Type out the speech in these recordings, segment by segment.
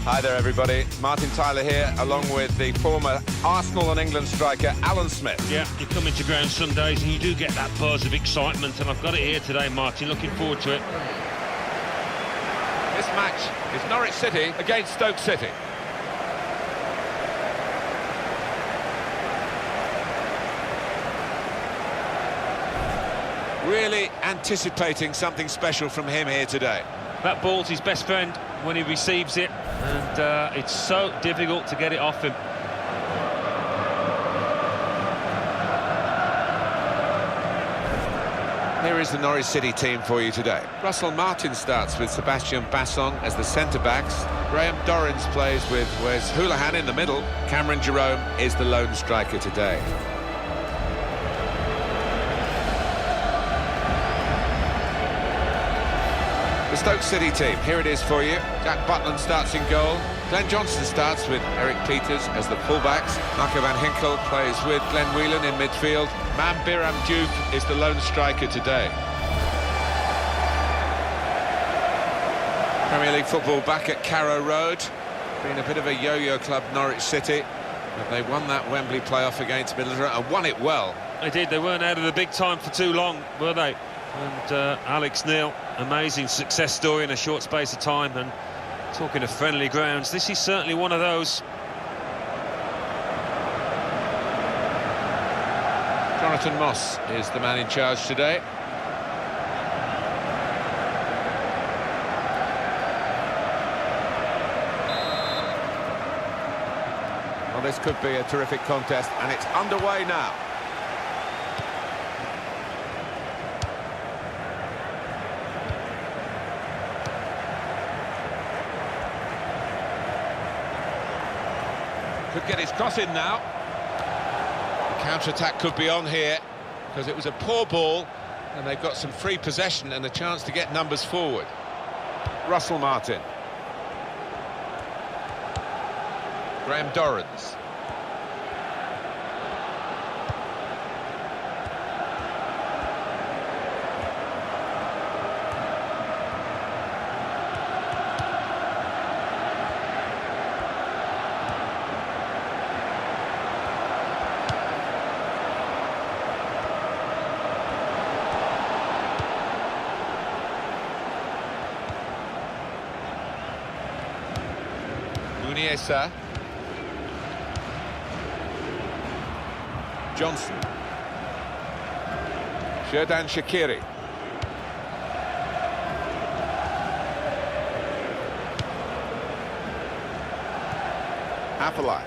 Hi there, everybody. Martin Tyler here, along with the former Arsenal and England striker, Alan Smith. Yeah, you come into ground some days and you do get that buzz of excitement, and I've got it here today, Martin. Looking forward to it. This match is Norwich City against Stoke City. Really anticipating something special from him here today. That ball's his best friend when he receives it, and it's so difficult to get it off him. Here is the Norwich City team for you today. Russell Martin starts with Sebastian Bassong as the centre-backs. Graham Dorrans plays with Wes Hoolahan in the middle. Cameron Jerome is the lone striker today. The Stoke City team, here it is for you. Jack Butland starts in goal. Glenn Johnson starts with Eric Peters as the fullbacks. Marco van Ginkel plays with Glenn Whelan in midfield. Mam Biram Diouf is the lone striker today. Premier League football back at Carrow Road. Been a bit of a yo-yo club, Norwich City. But they won that Wembley playoff against Middlesbrough and won it well. They did. They weren't out of the big time for too long, were they? And Alex Neil, amazing success story in a short space of time. And talking of friendly grounds, this is certainly one of those. Jonathan Moss is the man in charge today. Well, this could be a terrific contest, and it's underway now. Could get his cross in now. The counter-attack could be on here, because it was a poor ball, and they've got some free possession and a chance to get numbers forward. Russell Martin. Graham Dorrans. Muniesa. Johnson. Xherdan Shaqiri. Afellay.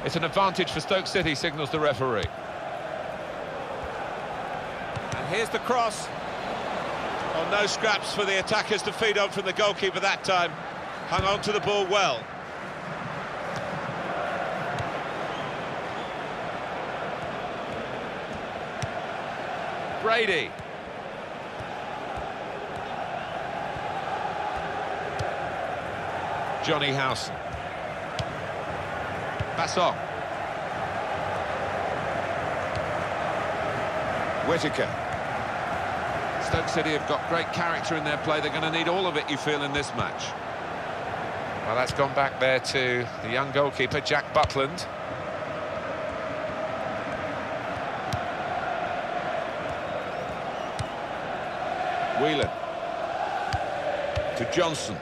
It's an advantage for Stoke City, signals the referee. And here's the cross. Oh, no scraps for the attackers to feed on from the goalkeeper that time. Hung on to the ball well. Brady. Johnny Howson. Bassong. Whittaker. Stoke City have got great character in their play. They're going to need all of it, you feel, in this match. Well, that's gone back there to the young goalkeeper, Jack Butland. Whelan to Johnson.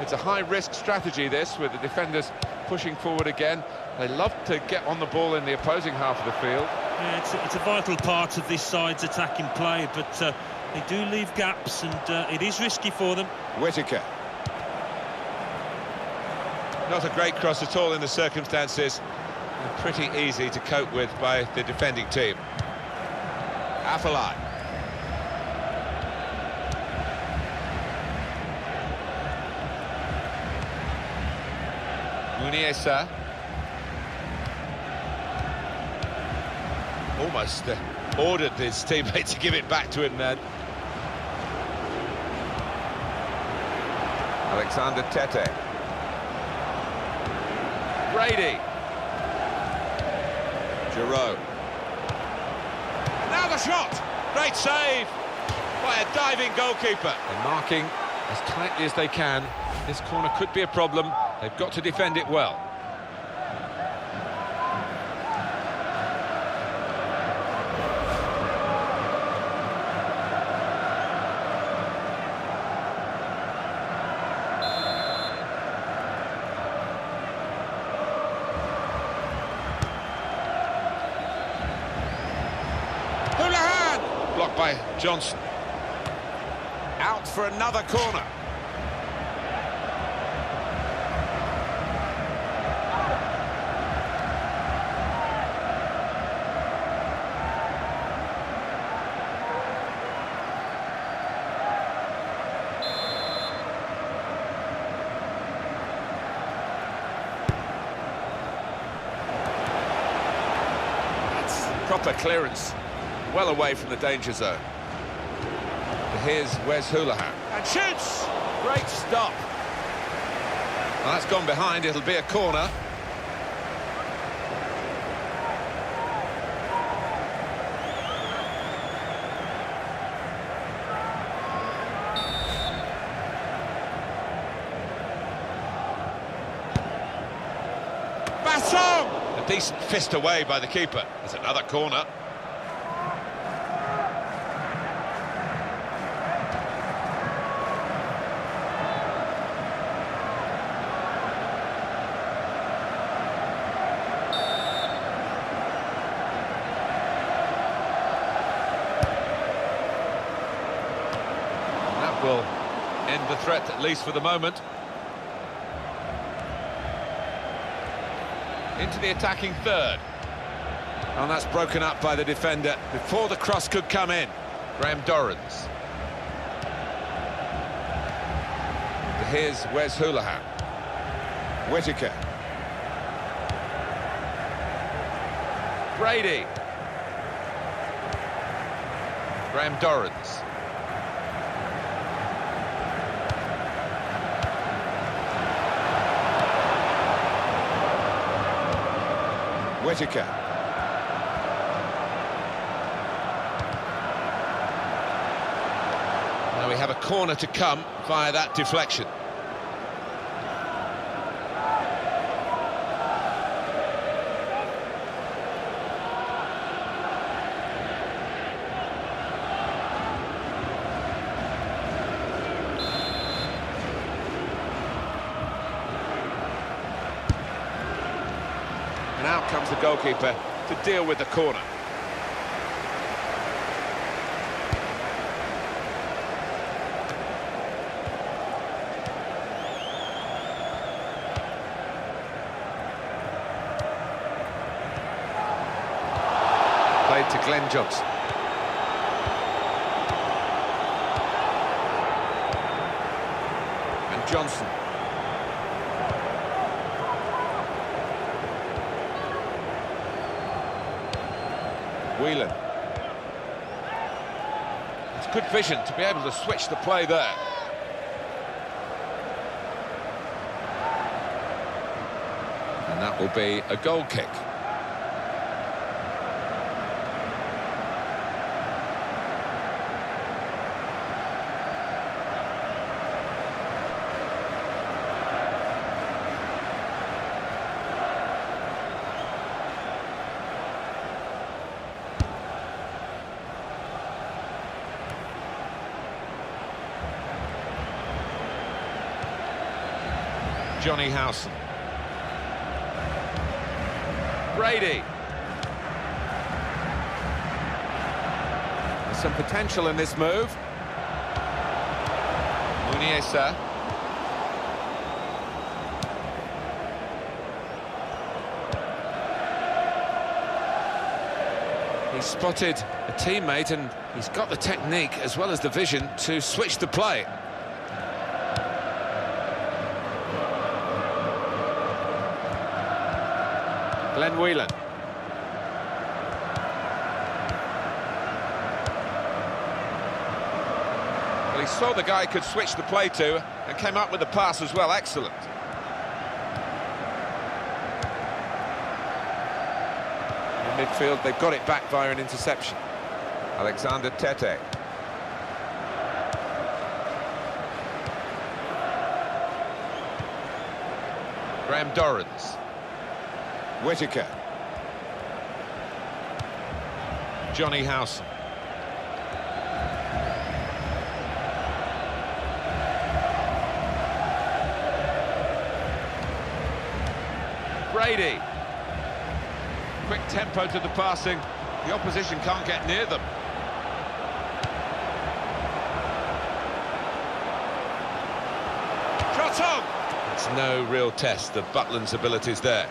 It's a high-risk strategy, this, with the defenders pushing forward again. They love to get on the ball in the opposing half of the field. Yeah, it's a vital part of this side's attacking play, but they do leave gaps, and it is risky for them. Whittaker. Not a great cross at all in the circumstances. And pretty easy to cope with by the defending team. Afellay. Muniesa. Almost ordered his teammate to give it back to him then. Alexander Tete. Brady. Jerome. And now the shot! Great save by a diving goalkeeper. They're marking as tightly as they can. This corner could be a problem. They've got to defend it well. Blocked by Johnson. Out for another corner. That's proper clearance. Well away from the danger zone. Here's Wes Houlihan. And shoots! Great stop. Well, that's gone behind, it'll be a corner. Bassong! A decent fist away by the keeper. There's another corner. Will end the threat, at least for the moment. Into the attacking third. And that's broken up by the defender before the cross could come in. Graham Dorrans. Here's Wes Houlihan. Whittaker. Brady. Graham Dorrans. Whittaker. Now we have a corner to come via that deflection. Now comes the goalkeeper to deal with the corner. Played to Glenn Johnson. And Johnson. Whelan. It's good vision to be able to switch the play there. And that will be a goal kick. Johnny Howson. Brady. There's some potential in this move. Muniesa. He spotted a teammate and he's got the technique as well as the vision to switch the play. Glenn Whelan. Well, he saw the guy could switch the play to and came up with the pass as well. Excellent. In midfield, they've got it back via an interception. Alexander Tete. Graham Dorrans. Whittaker. Johnny Howson. Brady. Quick tempo to the passing. The opposition can't get near them. Shot on! It's no real test of Butland's abilities there.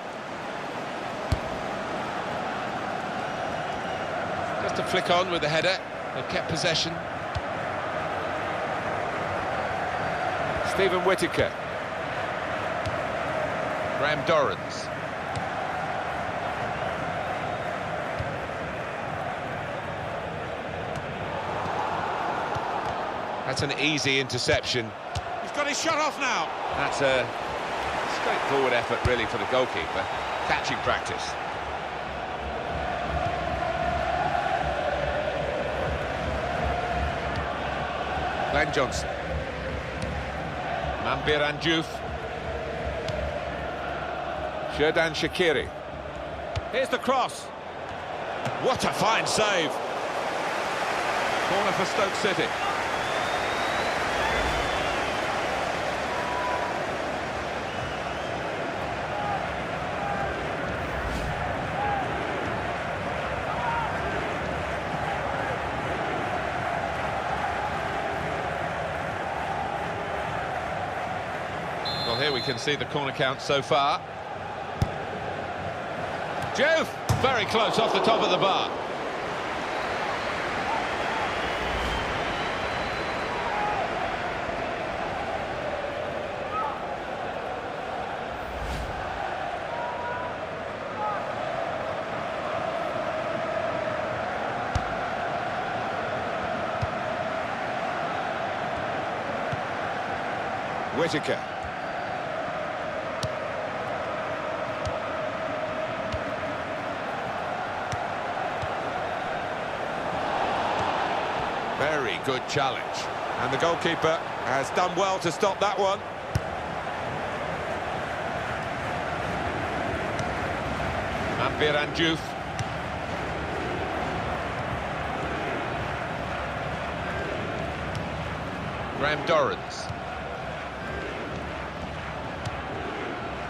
Just a flick on with the header. They've kept possession. Stephen Whittaker. Graham Dorrans. That's an easy interception. He's got his shot off now. That's a straightforward effort, really, for the goalkeeper. Catching practice. Glenn Johnson. Mambiran Diouf. Xherdan Shaqiri. Here's the cross. What a fine save. Corner for Stoke City. Well, here we can see the corner count so far. Diouf, very close off the top of the bar. Whittaker. Very good challenge. And the goalkeeper has done well to stop that one. Mambiran Diouf. Graham Dorrans.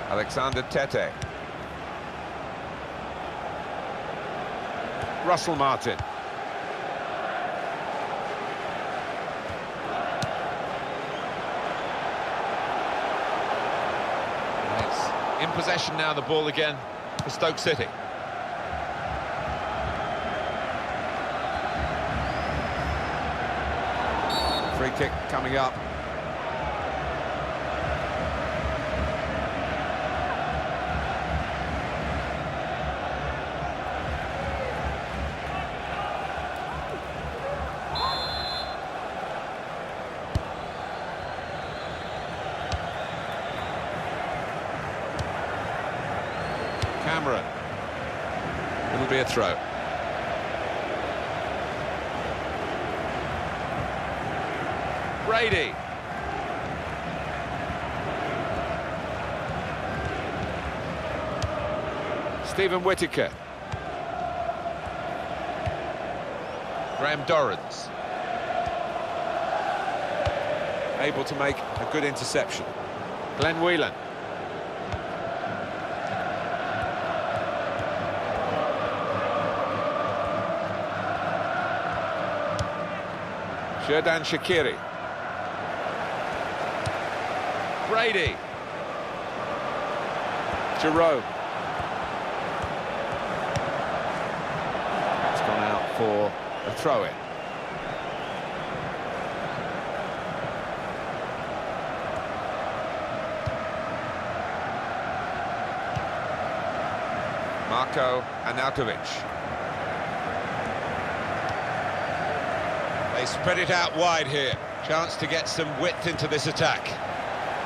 Alexander Tete. Russell Martin. In possession now, the ball again for Stoke City. Free kick coming up. Cameron. It'll be a throw. Brady. Stephen Whittaker. Graham Dorrans. Able to make a good interception. Glenn Whelan. Xherdan Shaqiri. Brady. Jerome. It's gone out for a throw-in. Marko Arnautovic. They spread it out wide here. Chance to get some width into this attack.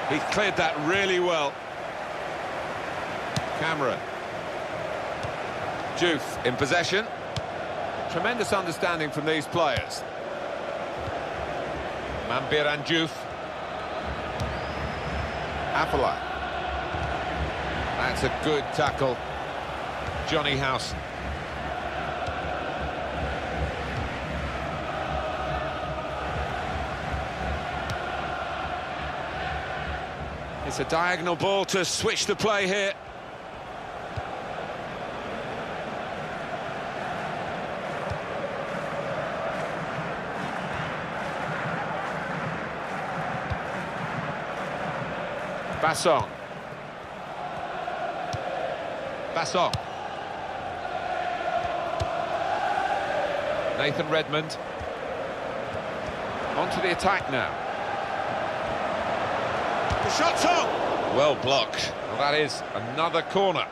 He cleared that really well. Cameron. Diouf in possession. Tremendous understanding from these players. Mambiran Diouf. Afellay. That's a good tackle. Johnny Howson. It's a diagonal ball to switch the play here. Basson. Basson. Nathan Redmond. On to the attack now. The shot's on! Well blocked. Well, that is another corner.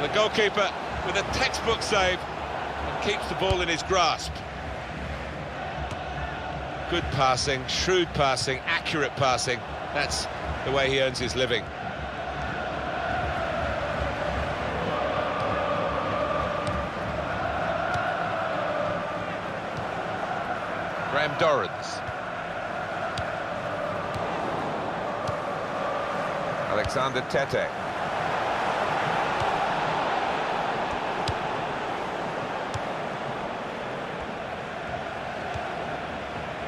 The goalkeeper with a textbook save and keeps the ball in his grasp. Good passing, shrewd passing, accurate passing. That's the way he earns his living. Graham Dorrans. Alexander Tete.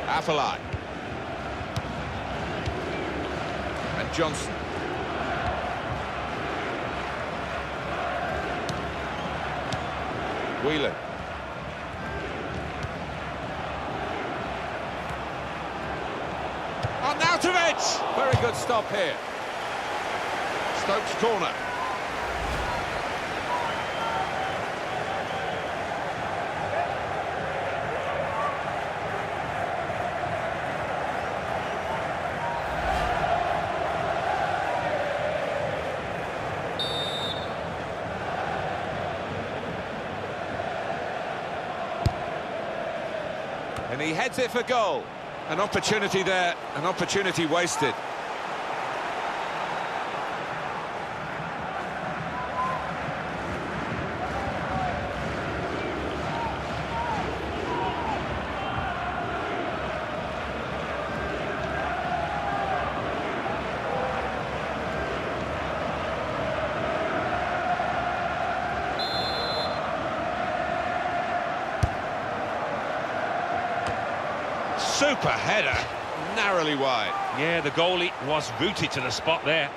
Afellay. And Johnson. Whelan. Arnautovic! Very good stop here. Stoke's corner. And he heads it for goal. An opportunity there, an opportunity wasted. Super header, narrowly wide. Yeah, the goalie was rooted to the spot there.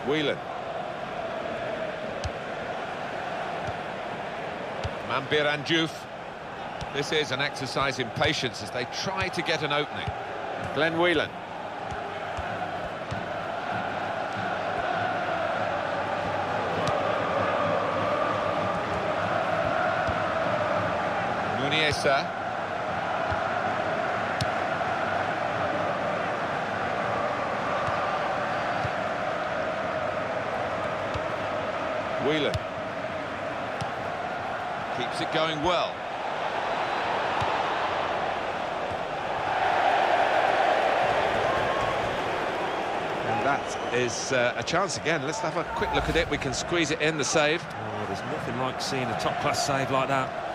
Whelan. Mambiranjouf. This is an exercise in patience as they try to get an opening. Glenn Whelan. Muniesa. Whelan. Keeps it going well. And that is a chance again. Let's have a quick look at it. We can squeeze it in, the save. Oh, there's nothing like seeing a top-class save like that.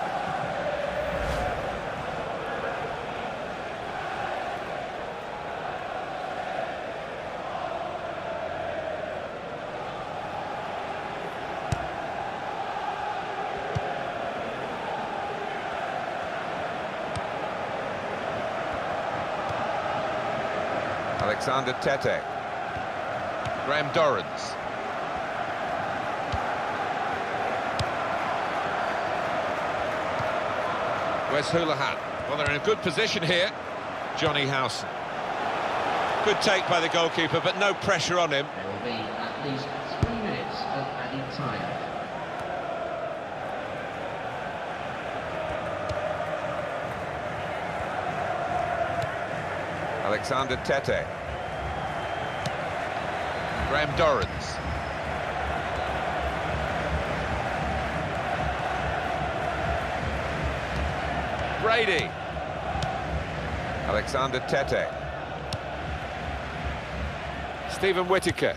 Alexander Tete. Graham Dorrans. Where's Houlihan? Well, they're in a good position here. Johnny Howson. Good take by the goalkeeper, but no pressure on him. There will be at least 3 minutes of added time. Alexander Tete. Graham Dorrans. Brady. Alexander Tete. Stephen Whittaker.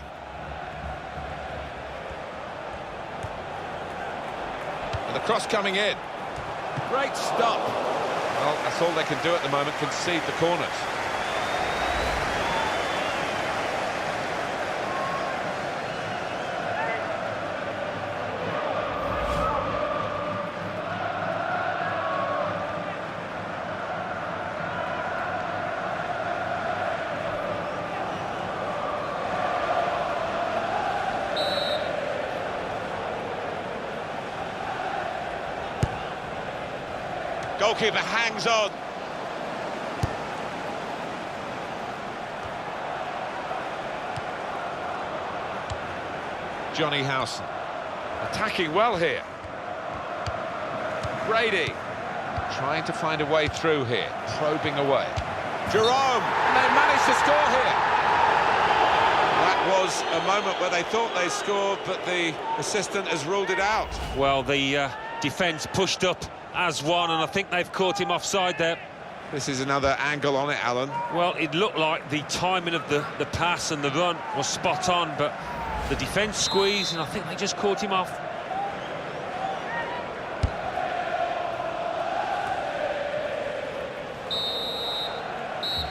And the cross coming in. Great stop. Well, that's all they can do at the moment, concede the corners. Goalkeeper hangs on. Johnny Howson. Attacking well here. Brady. Trying to find a way through here. Probing away. Jerome. And they managed to score here. That was a moment where they thought they scored, but the assistant has ruled it out. Well, the defence pushed up as one, and I think they've caught him offside there. This is another angle on it, Alan. Well, it looked like the timing of the pass and the run was spot on, but the defence squeezed, and I think they just caught him off.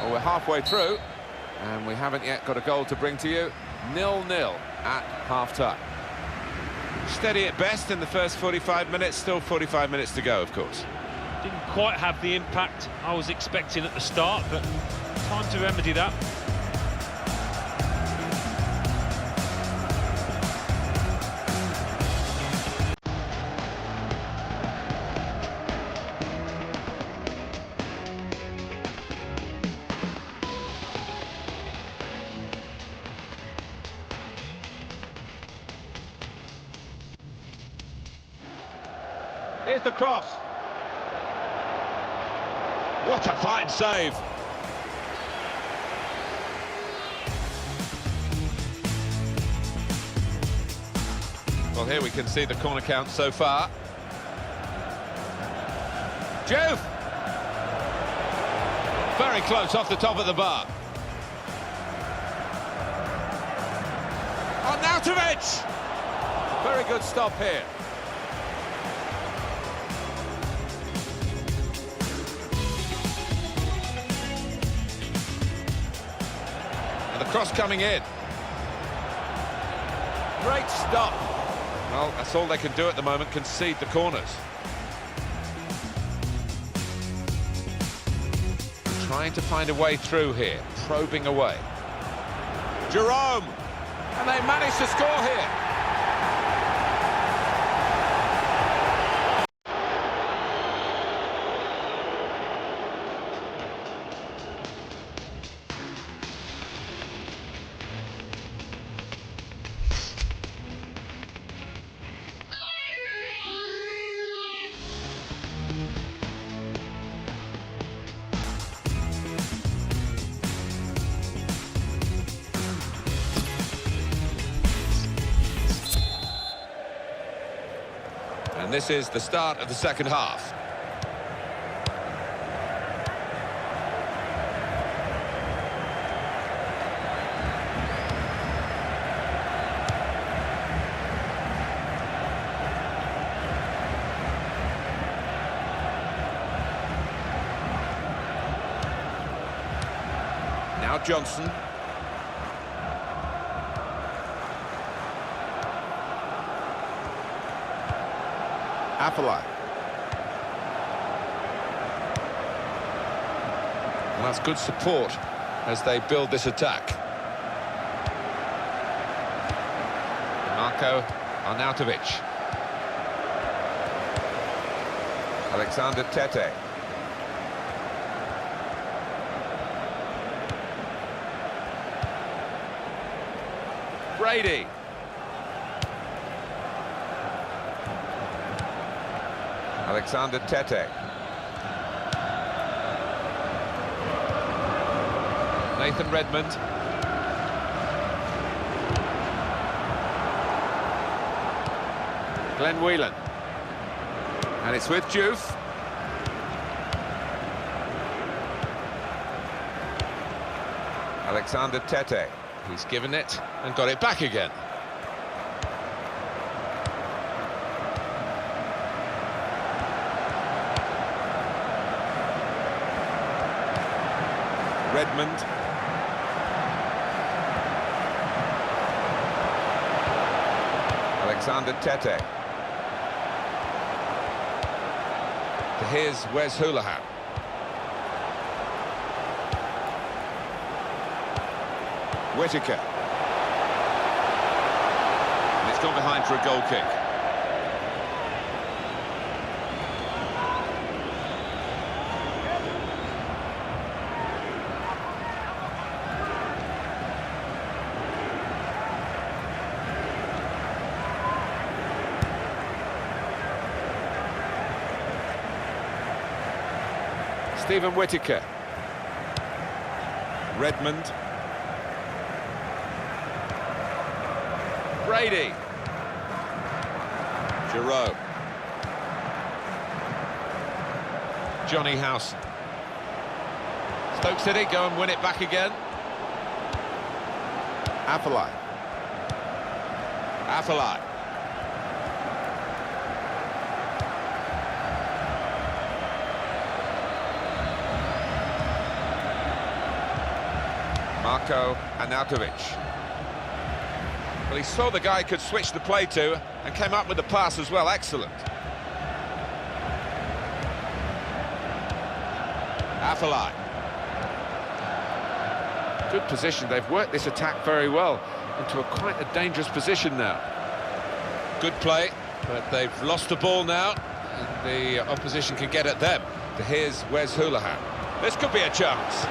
Well, we're halfway through, and we haven't yet got a goal to bring to you. 0-0 at half-time. Steady at best in the first 45 minutes, still 45 minutes to go, of course. Didn't quite have the impact I was expecting at the start, but time to remedy that. Here's the cross. What a fine save. Well, here we can see the corner count so far. Juve! Very close off the top of the bar. Arnautovic! Very good stop here. And the cross coming in. Great stop. Well, that's all they can do at the moment, concede the corners. Trying to find a way through here, probing away. Jerome! And they managed to score here. And this is the start of the second half. Now Johnson. Afellay. And that's good support as they build this attack. Marco Arnautovic. Alexander Tete. Brady. Alexander Tete. Nathan Redmond. Glenn Whelan. And it's with Diouf. Alexander Tete. He's given it and got it back again. Redmond. Alexander Tete. Here's Wes Hoolahan. Whittaker. And it's gone behind for a goal kick. Stephen Whittaker. Redmond. Brady. Giroud. Johnny Howson. Stoke City go and win it back again. Afellay. Afellay. Marko Arnautovic. Well, he saw the guy could switch the play to and came up with the pass as well. Excellent. Afellay. Good position. They've worked this attack very well into quite a dangerous position now. Good play, but they've lost the ball now. And the opposition can get at them. Here's Wes Hoolahan. This could be a chance.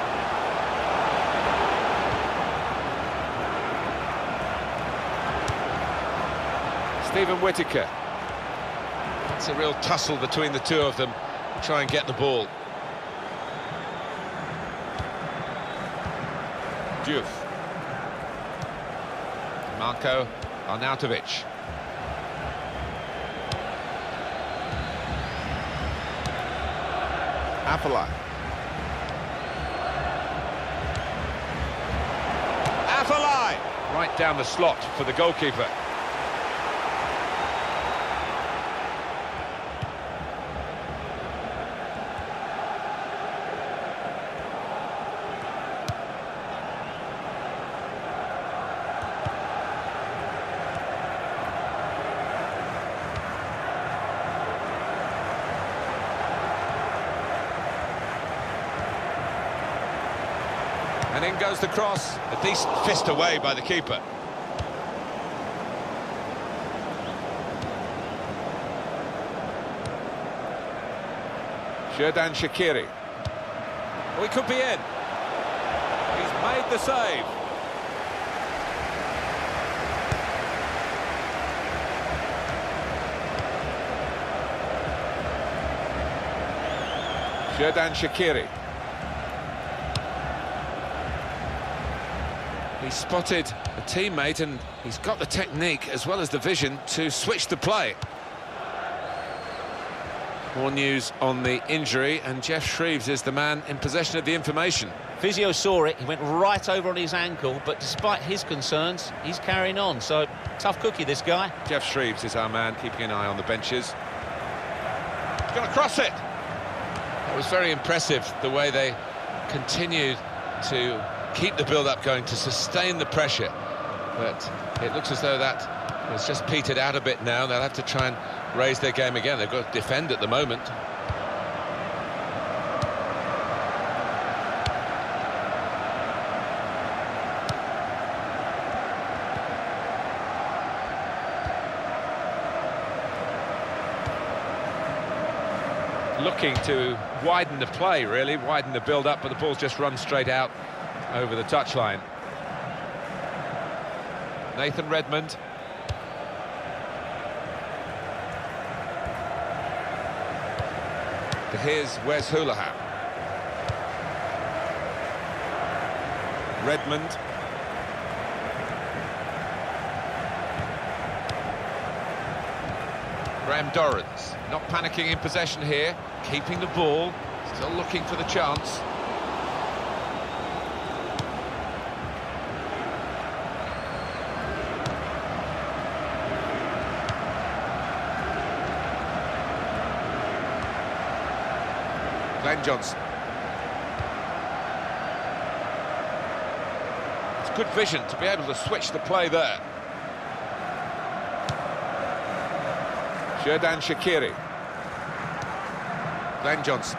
Stephen Whittaker. It's a real tussle between the two of them to try and get the ball. Diouf. Marko Arnautovic. Afellay. Afellay! Right down the slot for the goalkeeper. And in goes the cross. A decent fist away by the keeper. Xherdan Shaqiri. Oh, he could be in. He's made the save. Xherdan Shaqiri. He spotted a teammate and he's got the technique as well as the vision to switch the play. More news on the injury, and Jeff Shreves is the man in possession of the information. Physio saw it, he went right over on his ankle, but despite his concerns, he's carrying on. So, tough cookie, this guy. Jeff Shreves is our man, keeping an eye on the benches. He's going to cross it. It was very impressive the way they continued to keep the build-up going, to sustain the pressure. But it looks as though that has just petered out a bit now. They'll have to try and raise their game again. They've got to defend at the moment. Looking to widen the play, really, widen the build-up, but the ball's just run straight out over the touchline. Nathan Redmond. Here's Wes Hoolahan. Redmond. Graham Dorrans, not panicking in possession here, keeping the ball, still looking for the chance. Glenn Johnson. It's good vision to be able to switch the play there. Xherdan Shaqiri. Glenn Johnson.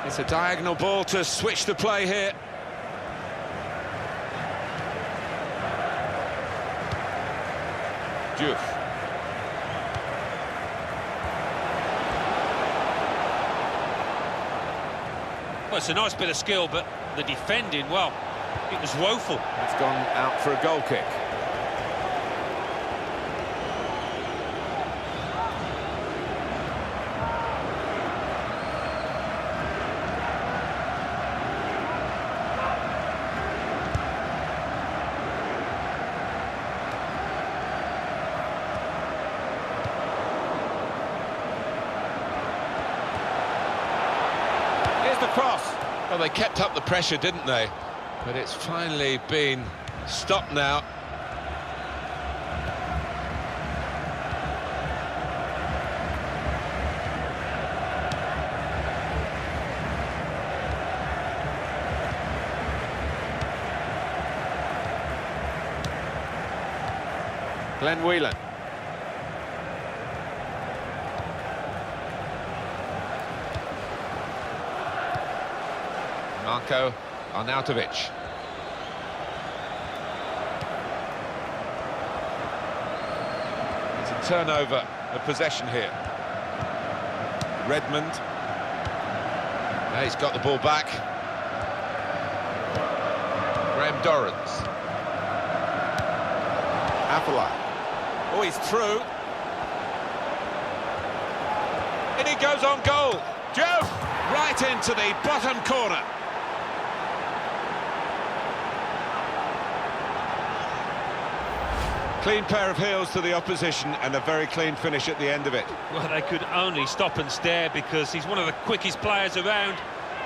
It's a diagonal ball to switch the play here. Diouf. Well, it's a nice bit of skill, but the defending, well, it was woeful. It's gone out for a goal kick. Here's the cross. Well, they kept up the pressure, didn't they? But it's finally been stopped now. Glenn Whelan. Marko Arnautovic. It's a turnover of possession here. Redmond. Yeah, he's got the ball back. Graham Dorrans. Apollo. Oh, he's through. And he goes on goal. Joe! Right into the bottom corner. Clean pair of heels to the opposition and a very clean finish at the end of it. Well, they could only stop and stare because he's one of the quickest players around,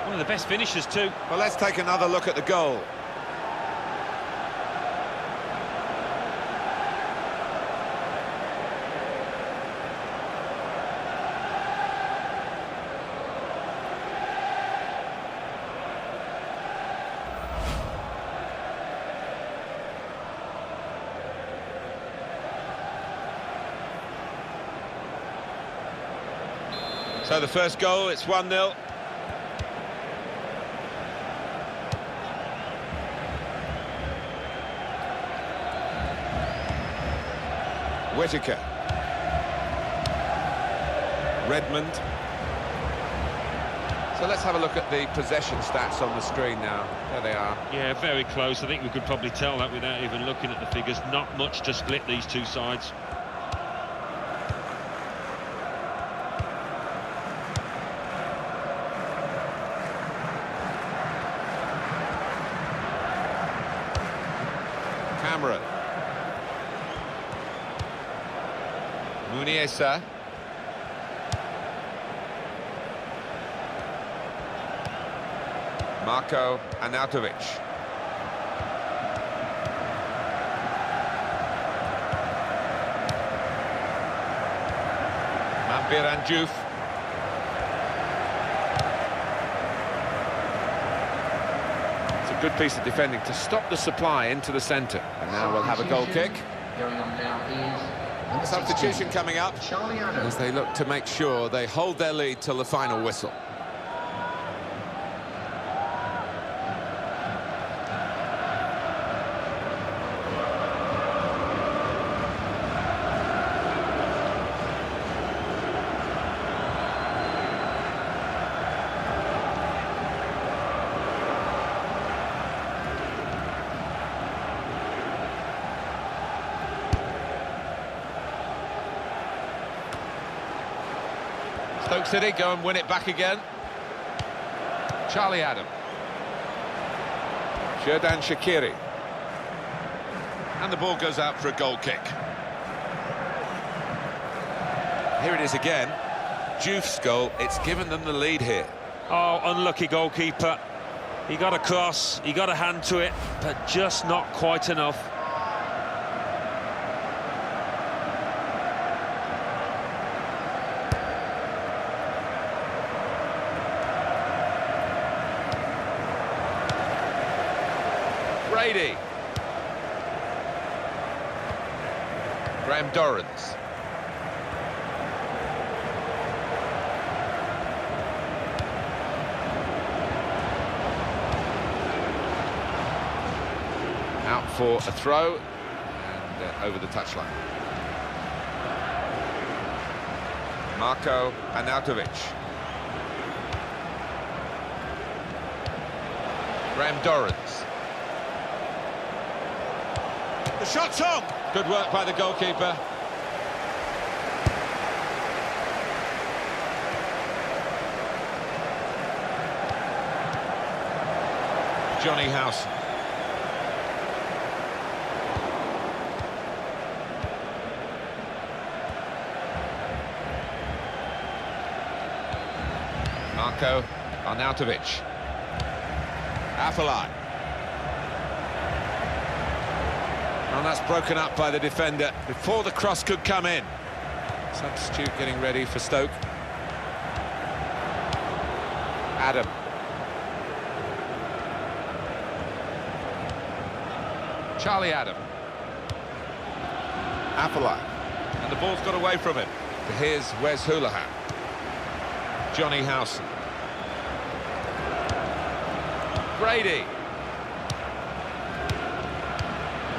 one of the best finishers too. Well, let's take another look at the goal. So the first goal, it's 1-0. Whittaker. Redmond. So let's have a look at the possession stats on the screen now. There they are. Yeah, very close. I think we could probably tell that without even looking at the figures. Not much to split these two sides. Cameron. Muniesa. Marko Arnautovic. Mambiran Diouf. It's a good piece of defending to stop the supply into the centre. And now we'll have a goal kick. Substitution coming up as they look to make sure they hold their lead till the final whistle. Stoke City go and win it back again. Charlie Adam. Xherdan Shaqiri. And the ball goes out for a goal kick. Here it is again. Juve's goal, it's given them the lead here. Oh, unlucky goalkeeper. He got a cross, he got a hand to it, but just not quite enough. Brady. Graham Dorrans. Out for a throw and over the touchline. Marko Arnautovic. Graham Dorrans. The shot's on! Good work by the goalkeeper. Johnny Howson. Marko Arnautovic. Afellay. And that's broken up by the defender before the cross could come in. Substitute getting ready for Stoke. Adam. Charlie Adam. Afellay. And the ball's got away from him. Here's Wes Hoolahan. Johnny Howson. Brady.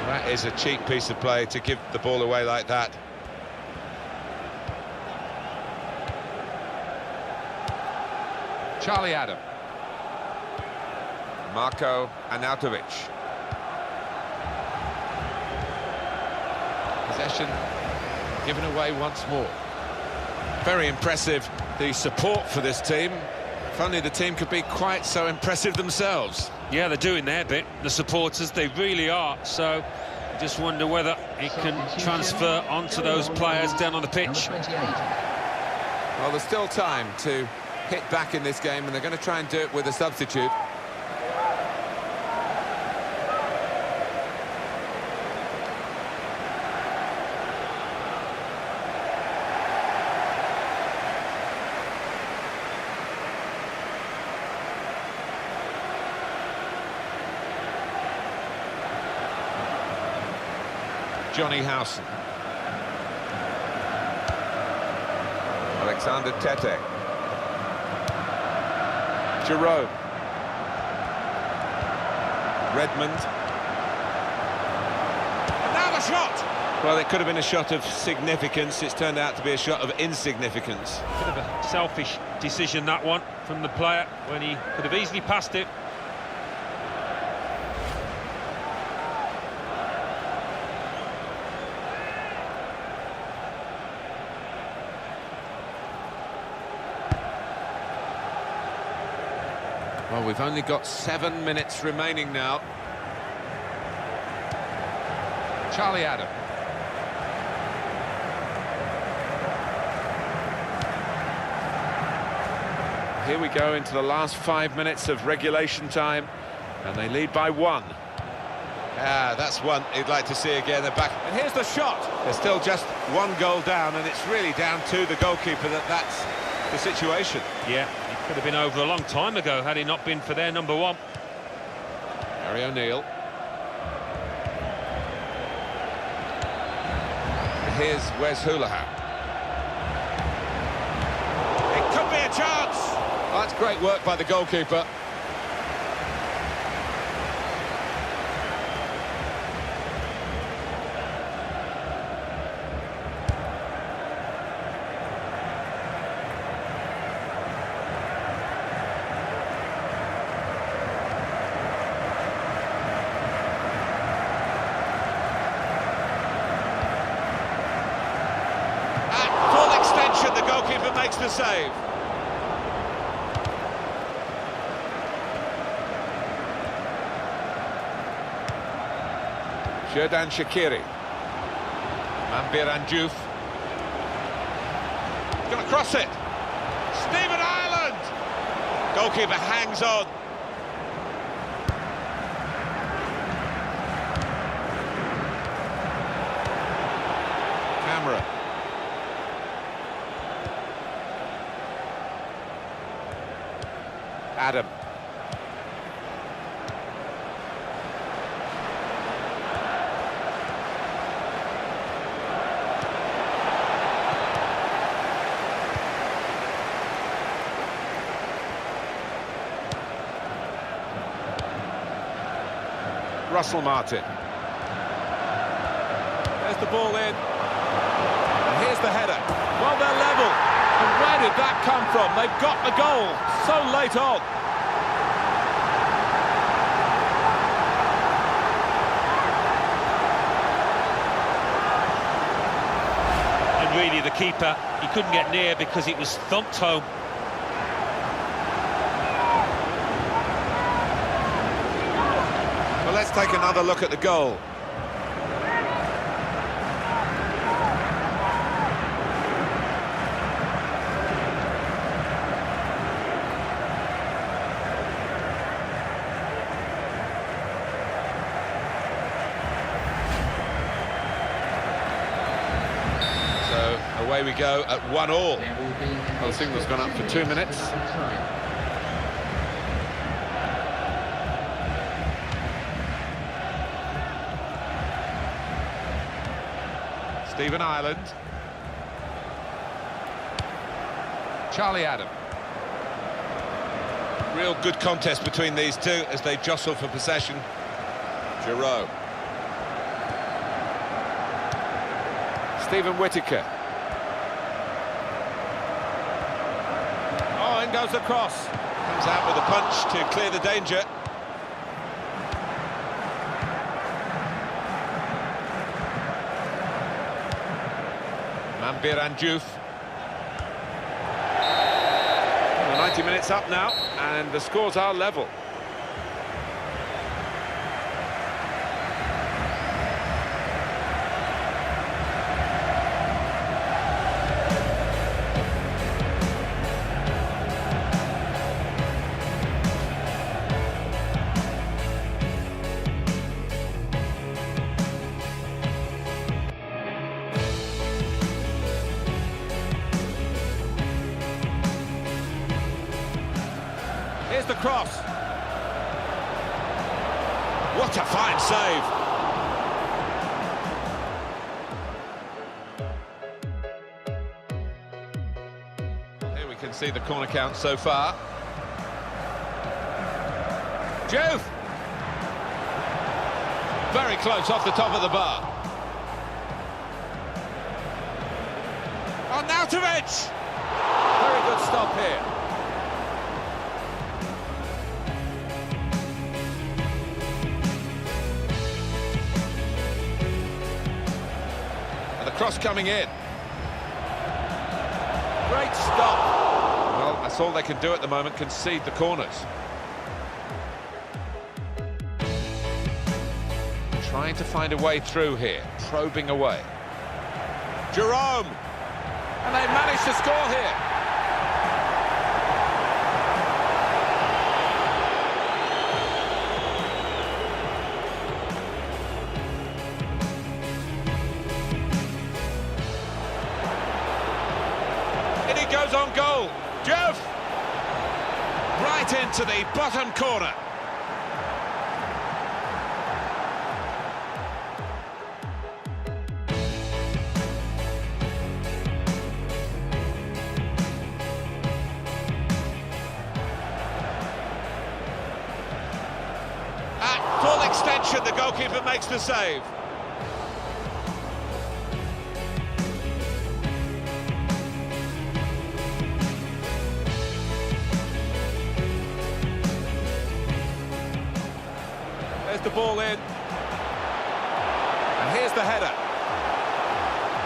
That is a cheap piece of play to give the ball away like that. Charlie Adam. Marko Arnautovic. Possession given away once more. Very impressive, the support for this team. If only the team could be quite so impressive themselves. Yeah, they're doing their bit, the supporters, they really are. So, just wonder whether it can transfer onto those players down on the pitch. Well, there's still time to hit back in this game, and they're going to try and do it with a substitute. Johnny Howson. Alexander Tete. Jerome. Redmond. And now the shot! Well, it could have been a shot of significance. It's turned out to be a shot of insignificance. Bit of a selfish decision, that one, from the player, when he could have easily passed it. Well, we've only got 7 minutes remaining now. Charlie Adam. Here we go into the last 5 minutes of regulation time, and they lead by 1. That's one he'd like to see again. They're back, and here's the shot. They're still just 1 goal down, and it's really down to the goalkeeper that's the situation. Yeah, it could have been over a long time ago had it not been for their number 1. Harry O'Neill. Here's Wes Hoolahan. It could be a chance. Oh, that's great work by the goalkeeper. The goalkeeper makes the save. Xherdan Shaqiri. Manbir Diouf. He's going to cross it. Stephen Ireland! Goalkeeper hangs on. Camera. Adam. Russell Martin. There's the ball in. And here's the header. Well, they're level. And where did that come from? They've got the goal so late on. And really, the keeper, he couldn't get near because it was thumped home. Well, let's take another look at the goal. So away we go at 1-1. Well, the signal's gone up for 2 minutes. Stephen Ireland. Charlie Adam. Real good contest between these two as they jostle for possession. Giroud. Stephen Whittaker. Oh, in goes the cross. Comes out with a punch to clear the danger. Manbir Diouf. Well, 90 minutes up now, and the scores are level. Here's the cross. What a fine save. Here we can see the corner count so far. Diouf. Very close off the top of the bar. Arnautovic. Very good stop here. Cross coming in. Great stop. Well, that's all they can do at the moment, concede the corners. Trying to find a way through here, probing away. Jerome! And they managed to score here. Goes on goal. Diouf right into the bottom corner. At full extension, the goalkeeper makes the save. There's the ball in. And here's the header.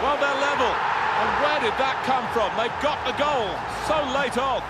Well, they're level. And where did that come from? They've got the goal so late on.